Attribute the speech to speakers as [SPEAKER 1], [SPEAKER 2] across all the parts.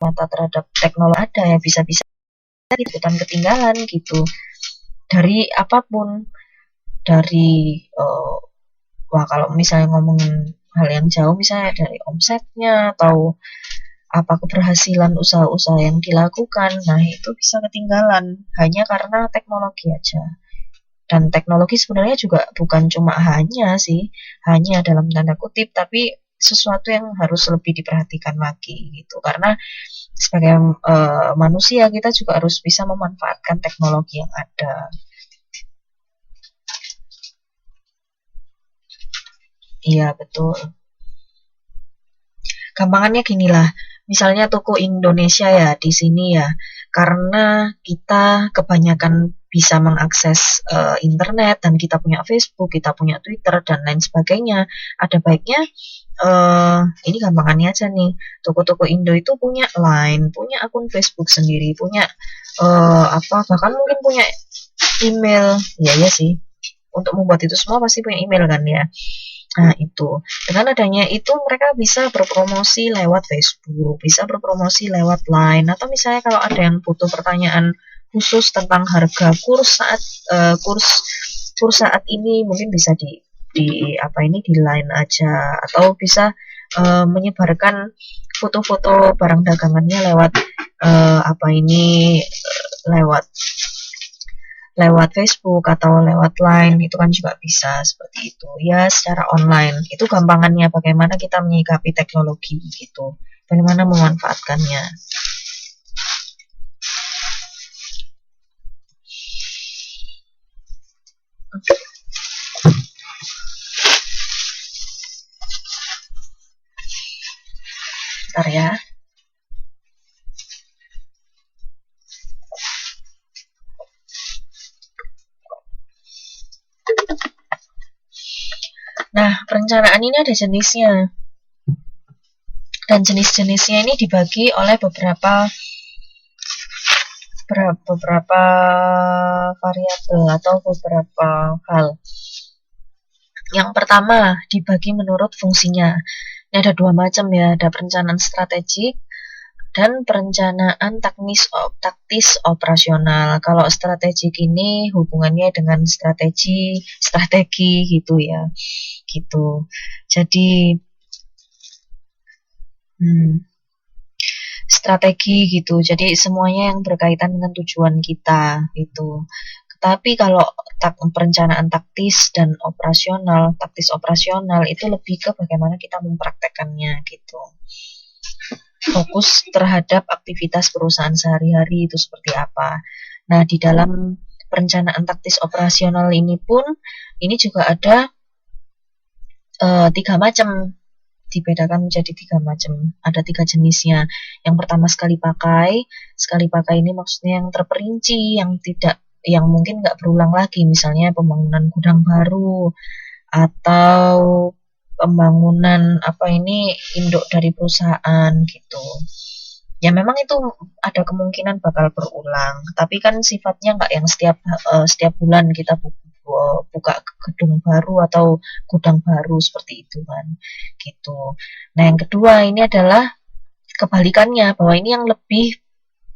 [SPEAKER 1] mata terhadap teknologi ada ya, bisa-bisa ikutan ketinggalan gitu dari apapun, dari wah kalau misalnya ngomongin hal yang jauh, misalnya dari omsetnya atau apa keberhasilan usaha-usaha yang dilakukan, nah itu bisa ketinggalan hanya karena teknologi aja. Dan teknologi sebenarnya juga bukan cuma hanya dalam tanda kutip, tapi sesuatu yang harus lebih diperhatikan lagi gitu. Karena sebagai manusia kita juga harus bisa memanfaatkan teknologi yang ada. Iya betul. Gampangannya gini lah, misalnya toko Indonesia ya di sini ya, karena kita kebanyakan bisa mengakses internet dan kita punya Facebook, kita punya Twitter dan lain sebagainya. Ada baiknya ini gampangannya aja nih, toko-toko Indo itu punya Line, punya akun Facebook sendiri, punya bahkan mungkin punya email. Ya sih. Untuk membuat itu semua pasti punya email kan ya. Nah itu, dengan adanya itu mereka bisa berpromosi lewat Facebook, bisa berpromosi lewat Line, atau misalnya kalau ada yang butuh pertanyaan khusus tentang harga kurs saat ini, mungkin bisa di di Line aja, atau bisa menyebarkan foto-foto barang dagangannya lewat lewat Facebook atau lewat Line, itu kan juga bisa seperti itu ya, secara online. Itu gampangannya bagaimana kita menyikapi teknologi gitu, bagaimana memanfaatkannya. Bentar ya. Nah, perencanaan ini ada jenisnya. Dan jenis-jenisnya ini dibagi oleh beberapa variabel atau beberapa hal. Yang pertama, dibagi menurut fungsinya. Ini ada dua macam ya, ada perencanaan strategik dan perencanaan taktis operasional. Kalau strategik ini hubungannya dengan strategi gitu ya, gitu. Jadi strategi gitu. Jadi semuanya yang berkaitan dengan tujuan kita gitu. Tapi kalau perencanaan taktis operasional itu lebih ke bagaimana kita mempraktekannya gitu. Fokus terhadap aktivitas perusahaan sehari-hari itu seperti apa. Nah, di dalam perencanaan taktis operasional ini pun, ini juga ada 3 macam, dibedakan menjadi 3 macam. Ada 3 jenisnya. Yang pertama sekali pakai ini maksudnya yang terperinci, yang mungkin nggak berulang lagi, misalnya pembangunan gudang baru atau pembangunan induk dari perusahaan gitu. Ya memang itu ada kemungkinan bakal berulang, tapi kan sifatnya nggak yang setiap bulan kita buka gedung baru atau gudang baru seperti itu kan gitu. Nah yang kedua ini adalah kebalikannya, bahwa ini yang lebih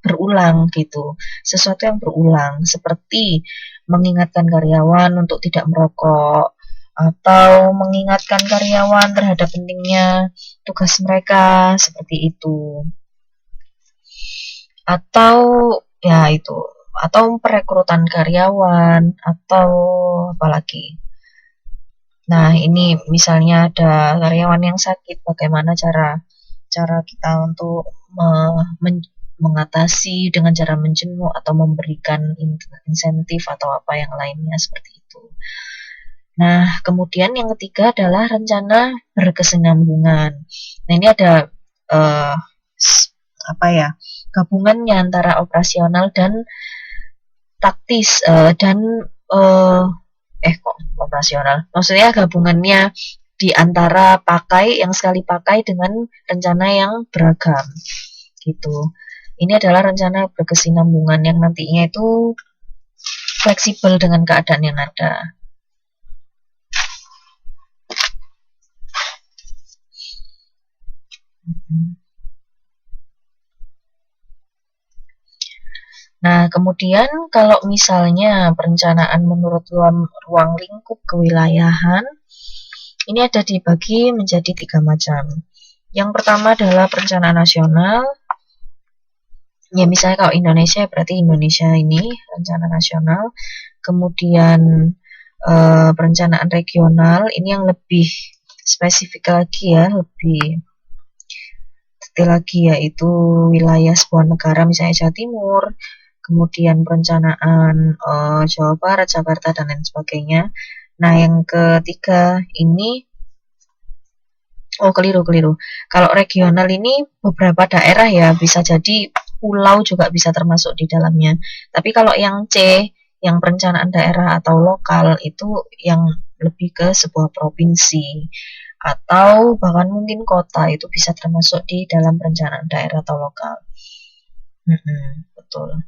[SPEAKER 1] berulang gitu, sesuatu yang berulang seperti mengingatkan karyawan untuk tidak merokok, atau mengingatkan karyawan terhadap pentingnya tugas mereka seperti itu, atau ya itu, atau perekrutan karyawan, atau apalagi. Nah ini misalnya ada karyawan yang sakit, bagaimana cara kita untuk mengatasi dengan cara menjenguk atau memberikan insentif atau apa yang lainnya seperti itu. Nah, kemudian yang ketiga adalah rencana berkesinambungan. Nah, ini ada gabungannya antara operasional dan taktis operasional. Maksudnya gabungannya di antara yang sekali pakai dengan rencana yang beragam gitu. Ini adalah rencana berkesinambungan yang nantinya itu fleksibel dengan keadaan yang ada. Nah, kemudian kalau misalnya perencanaan menurut ruang lingkup kewilayahan, ini ada dibagi menjadi 3 macam. Yang pertama adalah perencanaan nasional. Ya, misalnya kalau Indonesia berarti Indonesia ini rencana nasional. Kemudian perencanaan regional ini yang lebih spesifik lagi ya, lebih detail lagi, yaitu wilayah sebuah negara misalnya Jawa Timur, kemudian perencanaan Jawa Barat, Jakarta, dan lain sebagainya. Nah, yang ketiga ini, keliru. Kalau regional ini beberapa daerah ya, bisa jadi pulau juga bisa termasuk di dalamnya. Tapi kalau yang C, yang perencanaan daerah atau lokal, itu yang lebih ke sebuah provinsi atau bahkan mungkin kota, itu bisa termasuk di dalam perencanaan daerah atau lokal. Betul.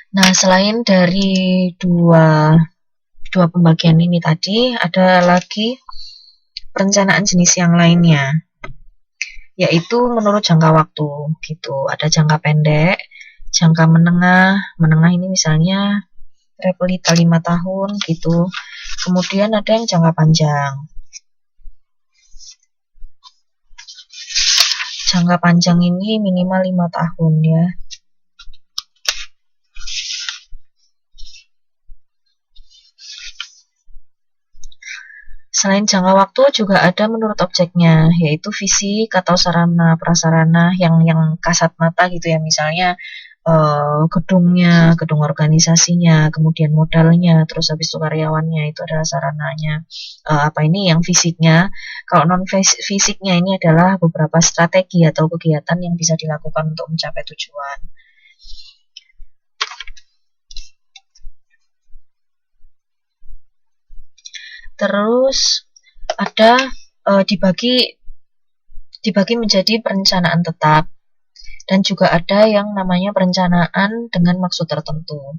[SPEAKER 1] Nah, selain dari dua pembagian ini tadi, ada lagi perencanaan jenis yang lainnya, yaitu menurut jangka waktu gitu. Ada jangka pendek, jangka menengah ini misalnya Repelita 5 tahun gitu. Kemudian ada yang jangka panjang. Jangka panjang ini minimal 5 tahun ya. Selain jangka waktu juga ada menurut objeknya, yaitu fisik atau sarana prasarana yang kasat mata gitu ya, misalnya gedungnya, gedung organisasinya, kemudian modalnya, terus habis itu karyawannya, itu adalah sarananya. Ini yang fisiknya. Kalau non fisiknya ini adalah beberapa strategi atau kegiatan yang bisa dilakukan untuk mencapai tujuan. Terus ada dibagi menjadi perencanaan tetap, dan juga ada yang namanya perencanaan dengan maksud tertentu.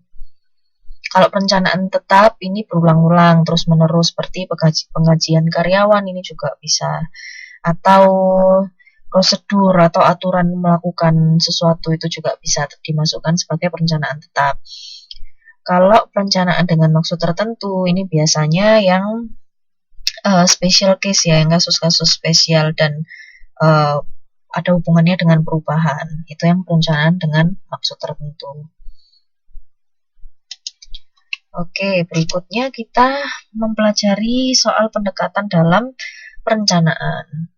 [SPEAKER 1] Kalau perencanaan tetap ini berulang-ulang terus-menerus, seperti penggajian karyawan ini juga bisa, atau prosedur atau aturan melakukan sesuatu itu juga bisa dimasukkan sebagai perencanaan tetap. Kalau perencanaan dengan maksud tertentu ini biasanya yang special case ya, yang kasus-kasus spesial dan ada hubungannya dengan perubahan. Itu yang perencanaan dengan maksud tertentu. Oke, berikutnya kita mempelajari soal pendekatan dalam perencanaan.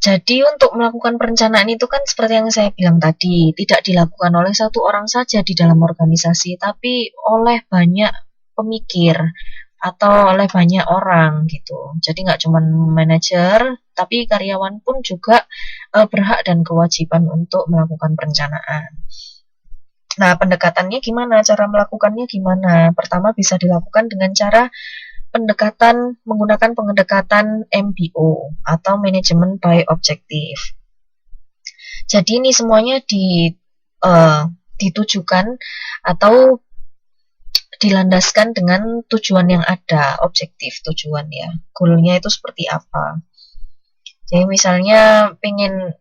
[SPEAKER 1] Jadi untuk melakukan perencanaan itu kan seperti yang saya bilang tadi, tidak dilakukan oleh satu orang saja di dalam organisasi, tapi oleh banyak pemikir atau oleh banyak orang gitu. Jadi nggak cuma manajer, tapi karyawan pun juga berhak dan kewajiban untuk melakukan perencanaan. Nah, pendekatannya gimana? Cara melakukannya gimana? Pertama bisa dilakukan dengan cara menggunakan pendekatan MBO atau Management by Objective. Jadi ini semuanya ditujukan atau dilandaskan dengan tujuan yang ada, objektif tujuan ya. Goalnya itu seperti apa? Jadi misalnya pengen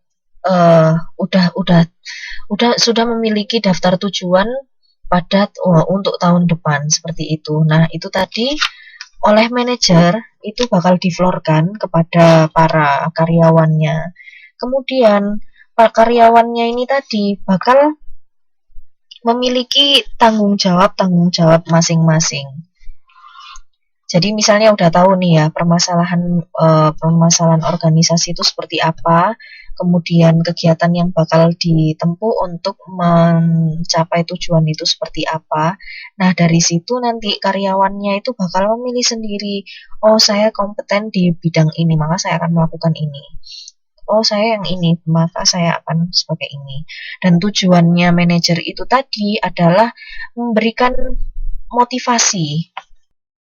[SPEAKER 1] sudah memiliki daftar tujuan padat untuk tahun depan seperti itu. Nah, itu tadi oleh manajer itu bakal diflorkan kepada para karyawannya. Kemudian para karyawannya ini tadi bakal memiliki tanggung jawab masing-masing. Jadi misalnya udah tahu nih ya permasalahan organisasi itu seperti apa, kemudian kegiatan yang bakal ditempuh untuk mencapai tujuan itu seperti apa. Nah, dari situ nanti karyawannya itu bakal memilih sendiri, oh saya kompeten di bidang ini, maka saya akan melakukan ini. Oh saya yang ini, maka saya akan sebagai ini. Dan tujuannya manajer itu tadi adalah memberikan motivasi